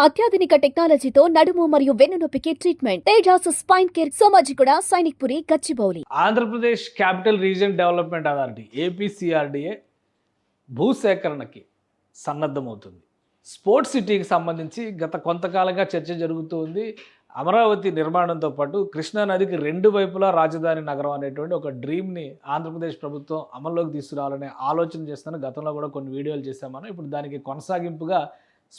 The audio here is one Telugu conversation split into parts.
అత్యాధునిక టెక్నాలజీతో నడుము మరియు వెన్నునొప్పికి treatment Tejas spine care Somajiguda Sainikpuri Gachibowli. Andhra Pradesh capital region development authority APCRDA భూసేకరణకి సన్నద్ధమవుతుంది. స్పోర్ట్స్ సిటీకి సంబంధించి గత కొంతకాలంగా చర్చ జరుగుతూ ఉంది. అమరావతి నిర్మాణంతో పాటు కృష్ణానదికి రెండు వైపులా రాజధాని నగరం అనేటువంటి ఒక డ్రీమ్ని ఆంధ్రప్రదేశ్ ప్రభుత్వం అమల్లోకి తీసుకురావాలనే ఆలోచన చేస్తున్న గతంలో కూడా కొన్ని వీడియోలు చేశామని, ఇప్పుడు దానికి కొనసాగింపుగా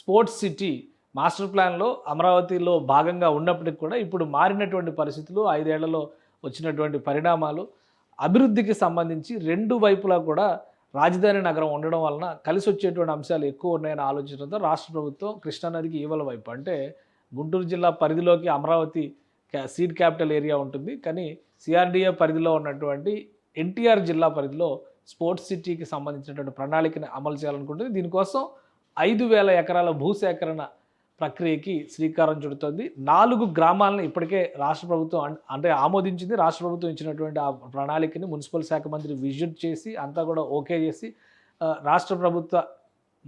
స్పోర్ట్స్ సిటీ మాస్టర్ ప్లాన్లో అమరావతిలో భాగంగా ఉన్నప్పటికీ కూడా ఇప్పుడు మారినటువంటి పరిస్థితులు, 5 ఏళ్లలో వచ్చినటువంటి పరిణామాలు, అభివృద్ధికి సంబంధించి రెండు వైపులా కూడా రాజధాని నగరం ఉండడం వలన కలిసి వచ్చేటువంటి అంశాలు ఎక్కువ ఉన్నాయని ఆలోచించడంతో రాష్ట్ర ప్రభుత్వం కృష్ణానదికి ఈవల వైపు, అంటే గుంటూరు జిల్లా పరిధిలోకి అమరావతి సీడ్ క్యాపిటల్ ఏరియా ఉంటుంది, కానీ సిఆర్డీఏ పరిధిలో ఉన్నటువంటి ఎన్టీఆర్ జిల్లా పరిధిలో స్పోర్ట్స్ సిటీకి సంబంధించినటువంటి ప్రణాళికని అమలు చేయాలనుకుంటుంది. దీనికోసం 5,000 ఎకరాల భూసేకరణ ప్రక్రియకి శ్రీకారం చుడుతోంది. 4 గ్రామాలను ఇప్పటికే రాష్ట్ర ప్రభుత్వం అంటే ఆమోదించింది. రాష్ట్ర ప్రభుత్వం ఇచ్చినటువంటి ఆ ప్రణాళికని మున్సిపల్ శాఖ మంత్రి విజిట్ చేసి అంతా కూడా ఓకే చేసి రాష్ట్ర ప్రభుత్వ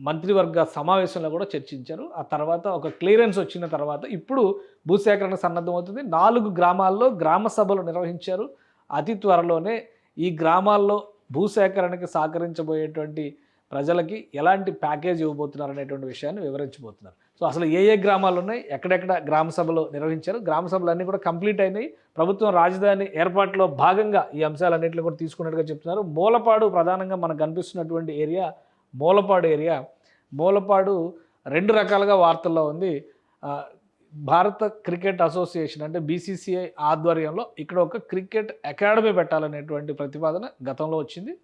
మంత్రివర్గ సమావేశంలో కూడా చర్చించారు. ఆ తర్వాత ఒక క్లియరెన్స్ వచ్చిన తర్వాత ఇప్పుడు భూసేకరణ సన్నద్ధమవుతుంది. 4 గ్రామాల్లో గ్రామ సభలు నిర్వహించారు. అతి త్వరలోనే ఈ గ్రామాల్లో భూసేకరణకి సహకరించబోయేటువంటి ప్రజలకి ఎలాంటి ప్యాకేజ్ ఇవ్వబోతున్నారు అనేటువంటి విషయాన్ని వివరించబోతున్నారు. సో అసలు ఏ గ్రామాలు ఉన్నాయి, ఎక్కడెక్కడ గ్రామ సభలు నిర్వహించారు, గ్రామ సభలు అన్నీ కూడా కంప్లీట్ అయినాయి. ప్రభుత్వం రాజధాని ఏర్పాటులో భాగంగా ఈ అంశాలన్నింటినీ కూడా తీసుకున్నట్టుగా చెప్తున్నారు. మూలపాడు ప్రధానంగా మనకు కనిపిస్తున్నటువంటి ఏరియా మూలపాడు ఏరియా. మూలపాడు 2 రకాలుగా వార్తల్లో ఉంది. భారత క్రికెట్ అసోసియేషన్ అంటే బీసీసీఐ ఆధ్వర్యంలో ఇక్కడ ఒక క్రికెట్ అకాడమీ పెట్టాలనేటువంటి ప్రతిపాదన గతంలో వచ్చింది.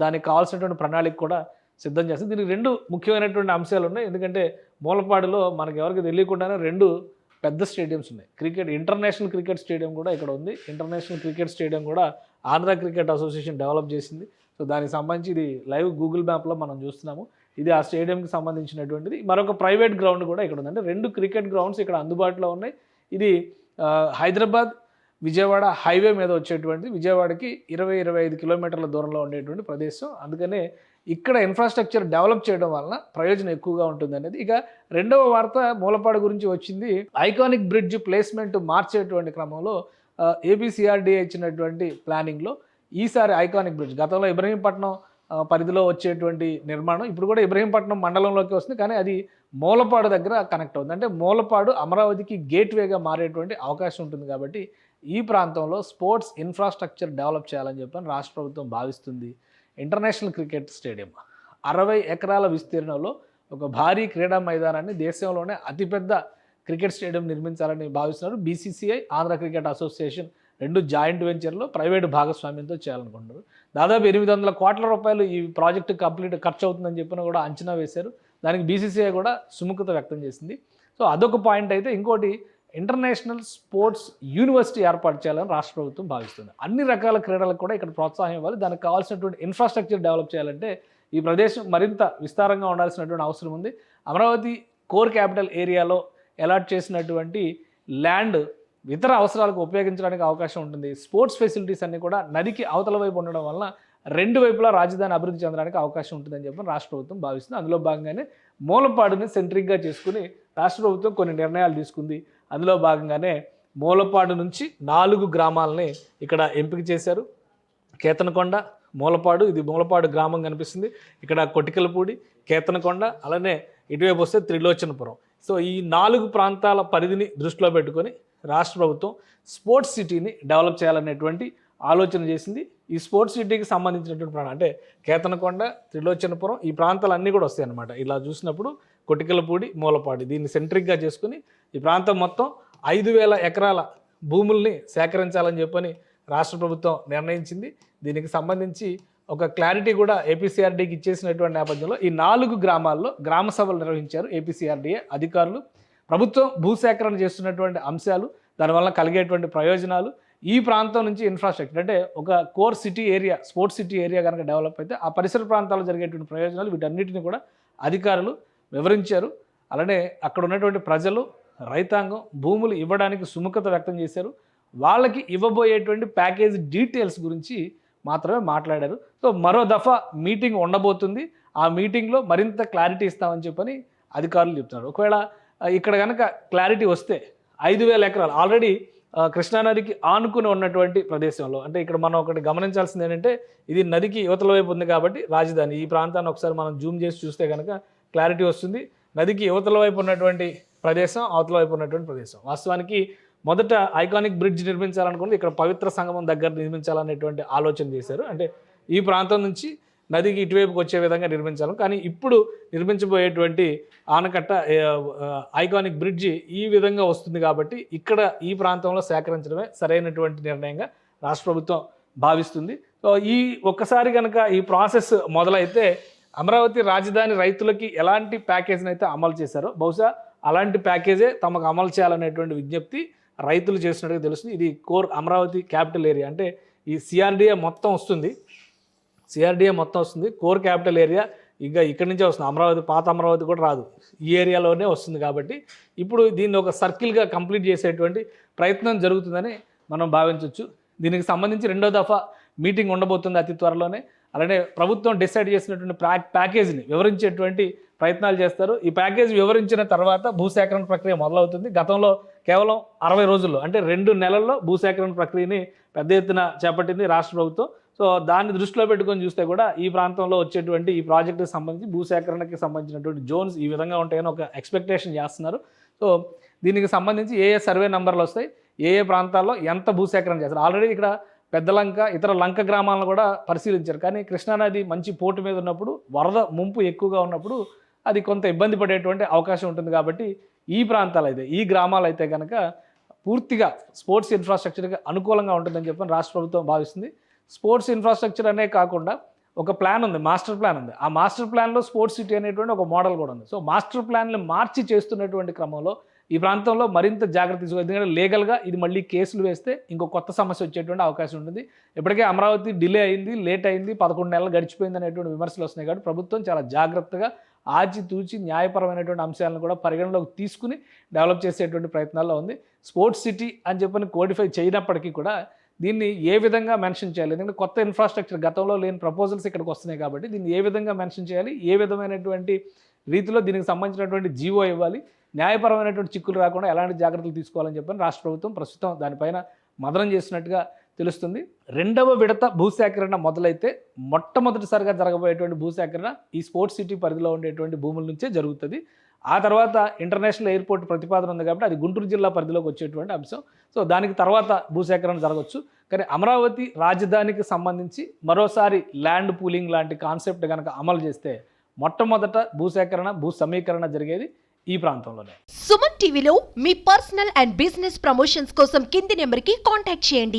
దానికి కావాల్సినటువంటి ప్రణాళిక కూడా సిద్ధం చేస్తుంది. దీనికి 2 ముఖ్యమైనటువంటి అంశాలు ఉన్నాయి. ఎందుకంటే మూలపాడులో మనకు ఎవరికి తెలియకుండానే 2 పెద్ద స్టేడియంస్ ఉన్నాయి. ఇంటర్నేషనల్ క్రికెట్ స్టేడియం కూడా ఇక్కడ ఉంది. ఇంటర్నేషనల్ క్రికెట్ స్టేడియం కూడా ఆంధ్ర క్రికెట్ అసోసియేషన్ డెవలప్ చేసింది. సో దానికి సంబంధించి ఇది లైవ్ గూగుల్ మ్యాప్లో మనం చూస్తున్నాము. ఇది ఆ స్టేడియంకి సంబంధించినటువంటిది. మరొక ప్రైవేట్ గ్రౌండ్ కూడా ఇక్కడ ఉంది. అంటే 2 క్రికెట్ గ్రౌండ్స్ ఇక్కడ అందుబాటులో ఉన్నాయి. ఇది హైదరాబాద్ విజయవాడ హైవే మీద వచ్చేటువంటి, విజయవాడకి 20-25 కిలోమీటర్ల దూరంలో ఉండేటువంటి ప్రదేశం. అందుకనే ఇక్కడ ఇన్ఫ్రాస్ట్రక్చర్ డెవలప్ చేయడం వలన ప్రయోజనం ఎక్కువగా ఉంటుంది అనేది. ఇక రెండవ వార్త మూలపాడు గురించి వచ్చింది. ఐకానిక్ బ్రిడ్జ్ ప్లేస్మెంట్ మార్చేటువంటి క్రమంలో ఏపీసీఆర్డీఏ ఇచ్చినటువంటి ప్లానింగ్లో ఈసారి ఐకానిక్ బ్రిడ్జ్, గతంలో ఇబ్రహీంపట్నం పరిధిలో వచ్చేటువంటి నిర్మాణం ఇప్పుడు కూడా ఇబ్రహీంపట్నం మండలంలోకి వస్తుంది, కానీ అది మూలపాడు దగ్గర కనెక్ట్ అవుతుంది. అంటే మూలపాడు అమరావతికి గేట్వేగా మారేటువంటి అవకాశం ఉంటుంది. కాబట్టి ఈ ప్రాంతంలో స్పోర్ట్స్ ఇన్ఫ్రాస్ట్రక్చర్ డెవలప్ చేయాలని చెప్పని రాష్ట్ర ప్రభుత్వం భావిస్తుంది. ఇంటర్నేషనల్ క్రికెట్ స్టేడియం 60 ఎకరాల విస్తీర్ణంలో ఒక భారీ క్రీడా మైదానాన్ని, దేశంలోనే అతిపెద్ద క్రికెట్ స్టేడియం నిర్మించాలని భావిస్తున్నారు. BCCI, Andhra cricket association 2 joint వెంచర్లో ప్రైవేటు భాగస్వామ్యంతో చేయాలనుకుంటున్నారు. దాదాపు 800 కోట్ల రూపాయలు ఈ ప్రాజెక్టు ఖర్చు అవుతుందని చెప్పిన కూడా అంచనా వేశారు. దానికి బీసీసీఐ కూడా సుముఖత వ్యక్తం చేసింది. సో అదొక పాయింట్ అయితే, ఇంకోటి ఇంటర్నేషనల్ స్పోర్ట్స్ యూనివర్సిటీ ఏర్పాటు చేయాలని రాష్ట్ర ప్రభుత్వం భావిస్తుంది. అన్ని రకాల క్రీడలకు కూడా ఇక్కడ ప్రోత్సాహం ఇవ్వాలి. దానికి కావాల్సినటువంటి ఇన్ఫ్రాస్ట్రక్చర్ డెవలప్ చేయాలంటే ఈ ప్రదేశం మరింత విస్తారంగా ఉండాల్సినటువంటి అవసరం ఉంది. అమరావతి కోర్ క్యాపిటల్ ఏరియాలో అలాట్ చేసినటువంటి ల్యాండ్ ఇతర అవసరాలకు ఉపయోగించడానికి అవకాశం ఉంటుంది. స్పోర్ట్స్ ఫెసిలిటీస్ అన్నీ కూడా నదికి అవతల వైపు ఉండడం వలన 2 వైపులా రాజధాని అభివృద్ధి చెందడానికి అవకాశం ఉంటుందని చెప్పి రాష్ట్ర ప్రభుత్వం భావిస్తుంది. అందులో భాగంగానే మూలపాడుని సెంట్రిక్గా చేసుకుని రాష్ట్ర ప్రభుత్వం కొన్ని నిర్ణయాలు తీసుకుంది. అందులో భాగంగానే మూలపాడు నుంచి 4 గ్రామాలని ఇక్కడ ఎంపిక చేశారు. కేతనకొండ, మూలపాడు, ఇది మూలపాడు గ్రామం కనిపిస్తుంది. ఇక్కడ కొటికలపూడి, కేతనకొండ, అలానే ఇటువైపు వస్తే త్రిలోచనపురం. సో ఈ 4 ప్రాంతాల పరిధిని దృష్టిలో పెట్టుకొని రాష్ట్ర ప్రభుత్వం స్పోర్ట్స్ సిటీని డెవలప్ చేయాలనేటువంటి ఆలోచన చేసింది. ఈ స్పోర్ట్స్ సిటీకి సంబంధించినటువంటి ప్రాంతం అంటే కేతనకొండ, త్రిలోచనపురం, ఈ ప్రాంతాలన్నీ కూడా వస్తాయి అన్నమాట. ఇలా చూసినప్పుడు కొటికలపూడి, మూలపాడు దీన్ని సెంట్రిక్గా చేసుకుని ఈ ప్రాంతం మొత్తం 5,000 ఎకరాల భూముల్ని సేకరించాలని చెప్పని రాష్ట్ర ప్రభుత్వం నిర్ణయించింది. దీనికి సంబంధించి ఒక క్లారిటీ కూడా ఏపీసీఆర్డీకి ఇచ్చేసినటువంటి నేపథ్యంలో ఈ 4 గ్రామాల్లో గ్రామ సభలు నిర్వహించారు ఏపీసీఆర్డీఏ అధికారులు. ప్రభుత్వం భూసేకరణ చేస్తున్నటువంటి అంశాలు, దానివల్ల కలిగేటువంటి ప్రయోజనాలు, ఈ ప్రాంతం నుంచి ఇన్ఫ్రాస్ట్రక్చర్ అంటే ఒక core city area, sports city area కనుక డెవలప్ అయితే ఆ పరిసర ప్రాంతాల్లో జరిగేటువంటి ప్రయోజనాలు, వీటన్నిటిని కూడా అధికారులు వివరించారు. అలానే అక్కడ ఉన్నటువంటి ప్రజలు, రైతాంగం భూములు ఇవ్వడానికి సుముఖత వ్యక్తం చేశారు. వాళ్ళకి ఇవ్వబోయేటువంటి ప్యాకేజ్ డీటెయిల్స్ గురించి మాత్రమే మాట్లాడారు. సో మరో దఫా మీటింగ్ ఉండబోతుంది. ఆ మీటింగ్లో మరింత క్లారిటీ ఇస్తామని చెప్పని అధికారులు చెప్తున్నారు. ఒకవేళ ఇక్కడ కనుక క్లారిటీ వస్తే 5,000 ఎకరాలు ఆల్రెడీ కృష్ణానదికి ఆనుకుని ఉన్నటువంటి ప్రదేశంలో, అంటే ఇక్కడ మనం ఒకటి గమనించాల్సింది ఏంటంటే ఇది నదికి యువతల వైపు ఉంది కాబట్టి రాజధాని ఈ ప్రాంతాన్ని ఒకసారి మనం జూమ్ చేసి చూస్తే కనుక క్లారిటీ వస్తుంది. నదికి యువతల వైపు ఉన్నటువంటి ప్రదేశం, అవతల వైపు ఉన్నటువంటి ప్రదేశం. వాస్తవానికి మొదట ఐకానిక్ బ్రిడ్జ్ నిర్మించాలనుకుంటే ఇక్కడ పవిత్ర సంగమం దగ్గర నిర్మించాలనేటువంటి ఆలోచన చేశారు. అంటే ఈ ప్రాంతం నుంచి నదికి ఇటువైపుకి వచ్చే విధంగా నిర్మించాలి. కానీ ఇప్పుడు నిర్మించబోయేటువంటి ఆనకట్ట ఐకానిక్ బ్రిడ్జి ఈ విధంగా వస్తుంది కాబట్టి ఇక్కడ ఈ ప్రాంతంలో సేకరించడమే సరైనటువంటి నిర్ణయంగా రాష్ట్ర ప్రభుత్వం భావిస్తుంది. సో ఈ ఒక్కసారి కనుక ఈ ప్రాసెస్ మొదలైతే అమరావతి రాజధాని రైతులకి ఎలాంటి ప్యాకేజీని అయితే అమలు చేశారో బహుశా అలాంటి ప్యాకేజే తమకు అమలు చేయాలనేటువంటి విజ్ఞప్తి రైతులు చేసినట్టుగా తెలుస్తుంది. ఇది కోర్ అమరావతి క్యాపిటల్ ఏరియా, అంటే ఈ సిఆర్డిఏ మొత్తం వస్తుంది. కోర్ క్యాపిటల్ ఏరియా ఇంకా ఇక్కడి నుంచే వస్తుంది. అమరావతి, పాత అమరావతి కూడా రాదు, ఈ ఏరియాలోనే వస్తుంది. కాబట్టి ఇప్పుడు దీన్ని ఒక సర్కిల్గా కంప్లీట్ చేసేటువంటి ప్రయత్నం జరుగుతుందని మనం భావించవచ్చు. దీనికి సంబంధించి 2వ దఫా మీటింగ్ ఉండబోతుంది అతి త్వరలోనే. అలానే ప్రభుత్వం డిసైడ్ చేసినటువంటి ప్యాకేజీని వివరించేటువంటి ప్రయత్నాలు చేస్తారు. ఈ ప్యాకేజ్ వివరించిన తర్వాత భూసేకరణ ప్రక్రియ మొదలవుతుంది. గతంలో కేవలం 60 రోజుల్లో, అంటే 2 నెలల్లో భూసేకరణ ప్రక్రియని పెద్ద ఎత్తున చేపట్టింది రాష్ట్ర ప్రభుత్వం. సో దాన్ని దృష్టిలో పెట్టుకొని చూస్తే కూడా ఈ ప్రాంతంలో వచ్చేటువంటి ఈ ప్రాజెక్టుకి సంబంధించి భూసేకరణకి సంబంధించినటువంటి జోన్స్ ఈ విధంగా ఉంటాయని ఒక ఎక్స్పెక్టేషన్ చేస్తున్నారు. సో దీనికి సంబంధించి ఏ సర్వే నెంబర్లు వస్తాయి, ఏ ప్రాంతాల్లో ఎంత భూసేకరణ చేస్తారు. ఆల్రెడీ ఇక్కడ పెద్దలంక, ఇతర లంక గ్రామాలను కూడా పరిశీలించారు. కానీ కృష్ణానది మంచి పోటు మీద ఉన్నప్పుడు, వరద ముంపు ఎక్కువగా ఉన్నప్పుడు అది కొంత ఇబ్బంది పడేటువంటి అవకాశం ఉంటుంది. కాబట్టి ఈ ప్రాంతాలు అయితే, ఈ గ్రామాలు అయితే కనుక పూర్తిగా స్పోర్ట్స్ ఇన్ఫ్రాస్ట్రక్చర్కి అనుకూలంగా ఉంటుందని చెప్పని రాష్ట్ర ప్రభుత్వం భావిస్తుంది. స్పోర్ట్స్ ఇన్ఫ్రాస్ట్రక్చర్ అనే కాకుండా ఒక ప్లాన్ ఉంది, మాస్టర్ ప్లాన్ ఉంది. ఆ మాస్టర్ ప్లాన్లో స్పోర్ట్స్ సిటీ అనేటువంటి ఒక మోడల్ కూడా ఉంది. సో మాస్టర్ ప్లాన్ని మార్చి చేస్తున్నటువంటి క్రమంలో ఈ ప్రాంతంలో మరింత జాగ్రత్త తీసుకోవాలి. ఎందుకంటే లీగల్గా ఇది మళ్ళీ కేసులు వేస్తే ఇంకో కొత్త సమస్య వచ్చేటువంటి అవకాశం ఉంటుంది. ఇప్పటికే అమరావతి డిలే అయింది, లేట్ అయింది, 11 నెలలు గడిచిపోయింది అనేటువంటి విమర్శలు వస్తున్నాయి. కాబట్టి ప్రభుత్వం చాలా జాగ్రత్తగా ఆచితూచి న్యాయపరమైనటువంటి అంశాలను కూడా పరిగణలోకి తీసుకుని డెవలప్ చేసేటువంటి ప్రయత్నాల్లో ఉంది. స్పోర్ట్స్ సిటీ అని చెప్పని కోడిఫై చేయనప్పటికీ కూడా దీన్ని ఏ విధంగా మెన్షన్ చేయాలి, ఎందుకంటే కొత్త ఇన్ఫ్రాస్ట్రక్చర్ గతంలో లేని ప్రపోజల్స్ ఇక్కడికి వస్తున్నాయి. కాబట్టి దీన్ని ఏ విధంగా మెన్షన్ చేయాలి, ఏ విధమైనటువంటి రీతిలో దీనికి సంబంధించినటువంటి జీవో ఇవ్వాలి, న్యాయపరమైనటువంటి చిక్కులు రాకుండా ఎలాంటి జాగ్రత్తలు తీసుకోవాలని చెప్పని రాష్ట్ర ప్రభుత్వం ప్రస్తుతం దానిపైన మదనం చేసినట్టుగా తెలుస్తుంది. 2వ విడత భూసేకరణ మొదలైతే మొట్టమొదటిసారిగా జరగబోయేటువంటి భూసేకరణ ఈ స్పోర్ట్స్ సిటీ పరిధిలో ఉండేటువంటి భూముల నుంచే జరుగుతుంది. ఆ తర్వాత ఇంటర్నేషనల్ ఎయిర్పోర్ట్ ప్రతిపాదన ఉంది కాబట్టి అది గుంటూరు జిల్లా పరిధిలోకి వచ్చేటువంటి అంశం. సో దానికి తర్వాత భూసేకరణ జరగవచ్చు. కానీ అమరావతి రాజధానికి సంబంధించి మరోసారి ల్యాండ్ పూలింగ్ లాంటి కాన్సెప్ట్ కనుక అమలు చేస్తే మొట్టమొదట భూసేకరణ, భూ సమీకరణ జరిగేది ఈ ప్రాంతంలోనే. సుమన్ టీవీలో మీ పర్సనల్ అండ్ బిజినెస్ ప్రమోషన్స్ కోసం కింది నెంబర్కి కాంటాక్ట్ చేయండి.